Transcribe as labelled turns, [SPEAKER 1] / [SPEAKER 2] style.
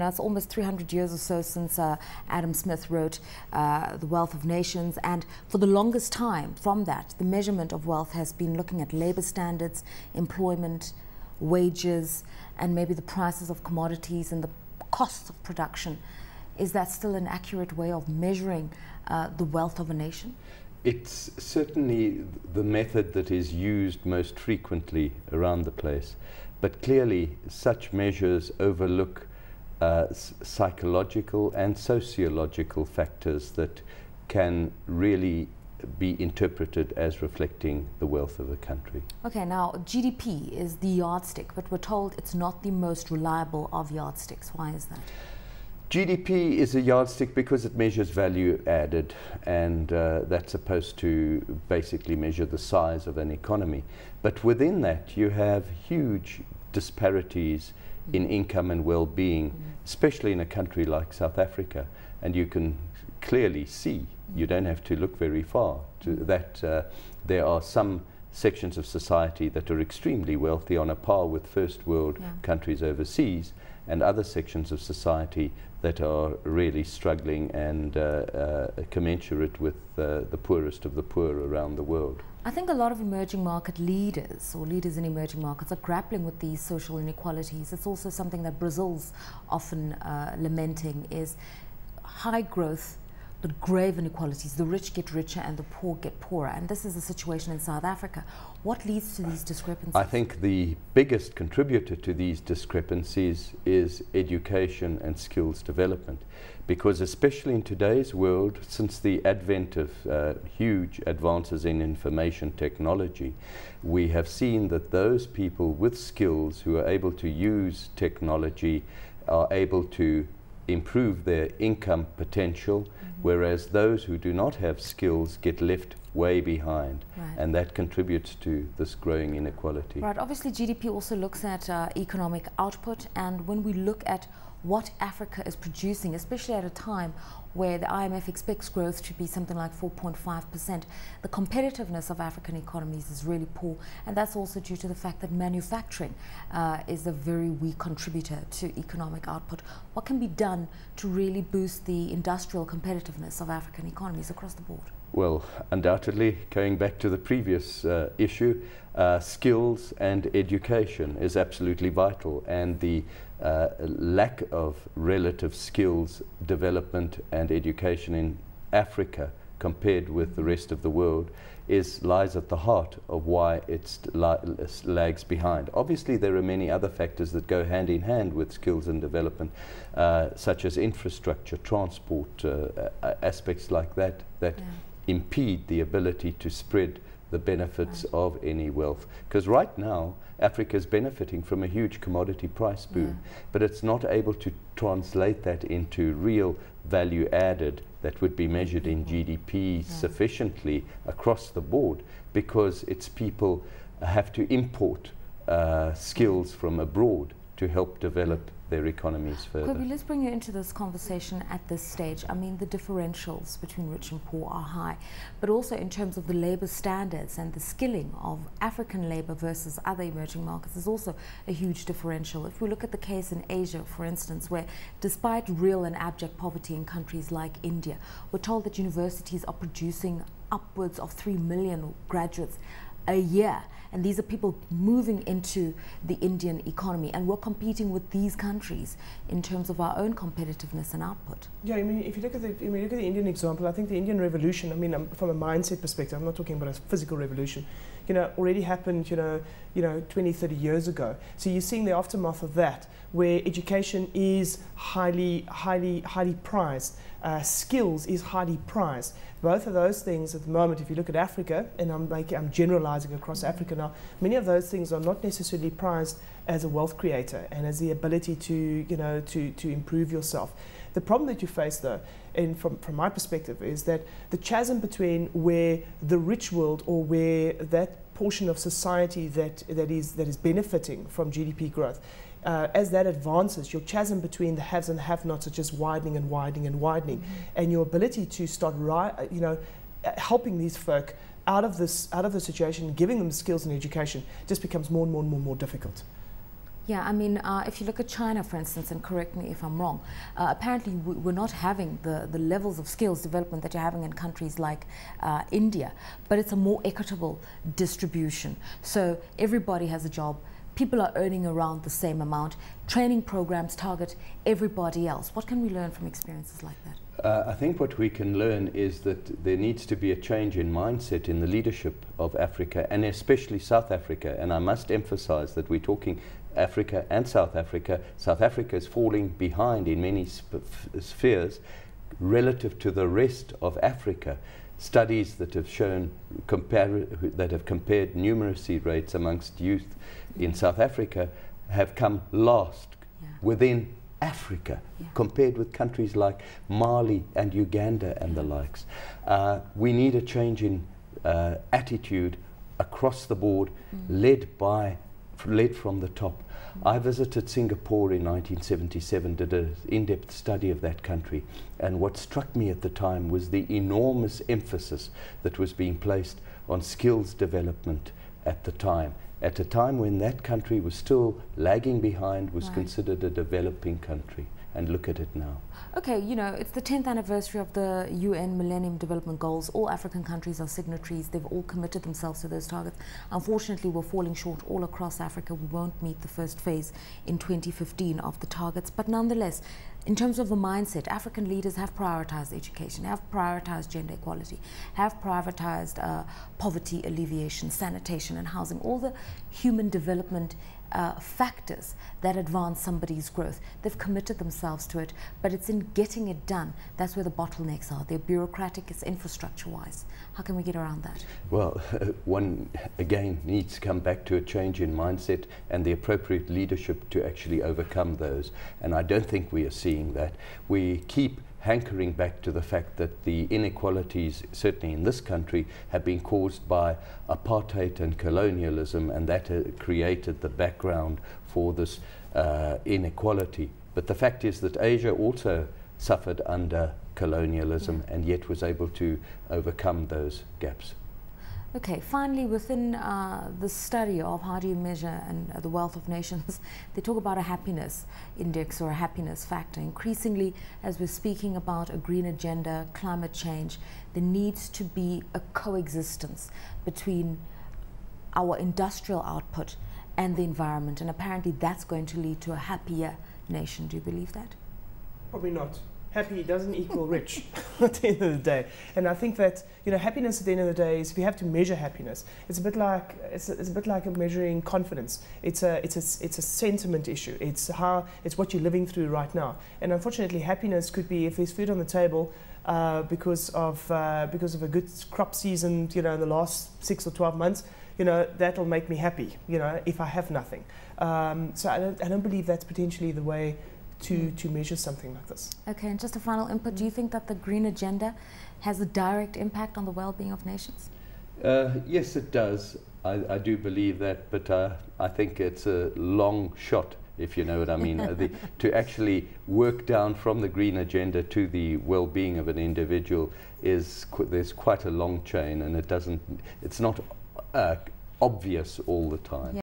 [SPEAKER 1] Now, it's almost 300 years or so since Adam Smith wrote The Wealth of Nations, and for the longest time from that, the measurement of wealth has been looking at labor standards, employment, wages, and maybe the prices of commodities and the costs of production. Is that still an accurate way of measuring the wealth of a nation?
[SPEAKER 2] It's certainly the method that is used most frequently around the place, but clearly such measures overlook psychological and sociological factors that can really be interpreted as reflecting the wealth of a country.
[SPEAKER 1] Okay, now GDP is the yardstick, but we're told it's not the most reliable of yardsticks. Why is that?
[SPEAKER 2] GDP is a yardstick because it measures value added, and that's supposed to basically measure the size of an economy. But within that, you have huge disparities in income and well-being, especially in a country like South Africa. And you can clearly see, you don't have to look very far, that there are some sections of society that are extremely wealthy, on a par with first world countries overseas, and other sections of society that are really struggling and commensurate with the poorest of the poor around the world.
[SPEAKER 1] I think a lot of emerging market leaders, or leaders in emerging markets, are grappling with these social inequalities. It's also something that Brazil's often lamenting, is high growth but grave inequalities. The rich get richer and the poor get poorer. And this is the situation in South Africa. What leads to these discrepancies? I
[SPEAKER 2] think the biggest contributor to these discrepancies is education and skills development. Because especially in today's world, since the advent of huge advances in information technology, we have seen that those people with skills who are able to use technology are able to improve their income potential, whereas those who do not have skills get left way behind. And that contributes to this growing inequality.
[SPEAKER 1] Right, obviously GDP also looks at economic output, and when we look at what Africa is producing, especially at a time where the IMF expects growth to be something like 4.5%, the competitiveness of African economies is really poor, and that's also due to the fact that manufacturing is a very weak contributor to economic output. What can be done to really boost the industrial competitiveness of African economies across the board?
[SPEAKER 2] Well, undoubtedly, going back to the previous issue, skills and education is absolutely vital, and the lack of relative skills development and education in Africa compared with the rest of the world lies at the heart of why it lags behind. Obviously, there are many other factors that go hand in hand with skills and development, such as infrastructure, transport, aspects like that impede the ability to spread the benefits of any wealth. Because right now, Africa is benefiting from a huge commodity price boom, but it's not able to translate that into real value added that would be measured in GDP sufficiently across the board, because its people have to import skills from abroad to help develop their economies further.
[SPEAKER 1] Kobe, let's bring you into this conversation at this stage. I mean, the differentials between rich and poor are high, but also in terms of the labor standards and the skilling of African labor versus other emerging markets is also a huge differential. If we look at the case in Asia, for instance, where despite real and abject poverty in countries like India, we're told that universities are producing upwards of 3 million graduates a year, and these are people moving into the Indian economy, and we're competing with these countries in terms of our own competitiveness and output.
[SPEAKER 3] Yeah, I mean, if you look at the Indian example, I think the Indian revolution, I mean, from a mindset perspective, I'm not talking about a physical revolution, already happened, 20, 30 years ago. So you're seeing the aftermath of that, where education is highly prized, skills is highly prized. Both of those things at the moment, if you look at Africa, and I'm generalizing across Africa now, many of those things are not necessarily prized as a wealth creator and as the ability to improve yourself. The problem that you face, though, and from my perspective, is that the chasm between where the rich world, or where that portion of society that is benefiting from GDP growth, as that advances, your chasm between the haves and have-nots are just widening and widening and widening, and your ability to start helping these folk out of the situation, giving them skills and education, just becomes more and more difficult.
[SPEAKER 1] Yeah, I mean, if you look at China, for instance, and correct me if I'm wrong, apparently we're not having the levels of skills development that you're having in countries like India, but it's a more equitable distribution. So everybody has a job, people are earning around the same amount, training programs target everybody else. What can we learn from experiences like that?
[SPEAKER 2] I think what we can learn is that there needs to be a change in mindset in the leadership of Africa, and especially South Africa. And I must emphasize that we're talking Africa and South Africa. South Africa is falling behind in many spheres relative to the rest of Africa. Studies that have shown that have compared numeracy rates amongst youth in South Africa have come last within Africa, compared with countries like Mali and Uganda and the likes. We need a change in attitude across the board, led from the top. I visited Singapore in 1977, did an in-depth study of that country, and what struck me at the time was the enormous emphasis that was being placed on skills development at the time when that country was still lagging behind, was considered a developing country. And look at it now.
[SPEAKER 1] Okay, you know, it's the 10th anniversary of the UN Millennium Development Goals. All African countries are signatories. They've all committed themselves to those targets. Unfortunately, we're falling short all across Africa. We won't meet the first phase in 2015 of the targets. But nonetheless, in terms of the mindset, African leaders have prioritized education, have prioritized gender equality, have prioritized poverty alleviation, sanitation and housing, all the human development factors that advance somebody's growth. They've committed themselves to it, but it's in getting it done that's where the bottlenecks are. They're bureaucratic, it's infrastructure-wise. How can we get around that?
[SPEAKER 2] Well, one again needs to come back to a change in mindset and the appropriate leadership to actually overcome those. And I don't think we are seeing that. We keep hankering back to the fact that the inequalities, certainly in this country, have been caused by apartheid and colonialism, and that created the background for this inequality. But the fact is that Asia also suffered under colonialism and yet was able to overcome those gaps.
[SPEAKER 1] Okay, finally, within the study of how do you measure the wealth of nations, they talk about a happiness index or a happiness factor. Increasingly, as we're speaking about a green agenda, climate change, there needs to be a coexistence between our industrial output and the environment, and apparently that's going to lead to a happier nation. Do you believe that?
[SPEAKER 3] Probably not. Happy doesn't equal rich at the end of the day. And I think that, you know, happiness at the end of the day is, if you have to measure happiness, it's a bit like measuring confidence. It's a sentiment issue. It's what you're living through right now. And unfortunately, happiness could be if there's food on the table because of a good crop season, you know, in the last 6 or 12 months. You know, that'll make me happy, you know, if I have nothing. So I don't believe that's potentially the way to measure something like this.
[SPEAKER 1] Okay, and just a final input, do you think that the green agenda has a direct impact on the well-being of nations?
[SPEAKER 2] Yes, it does. I do believe that, but I think it's a long shot, if you know what I mean. To actually work down from the green agenda to the well-being of an individual there's quite a long chain, and it's not obvious all the time. Yeah.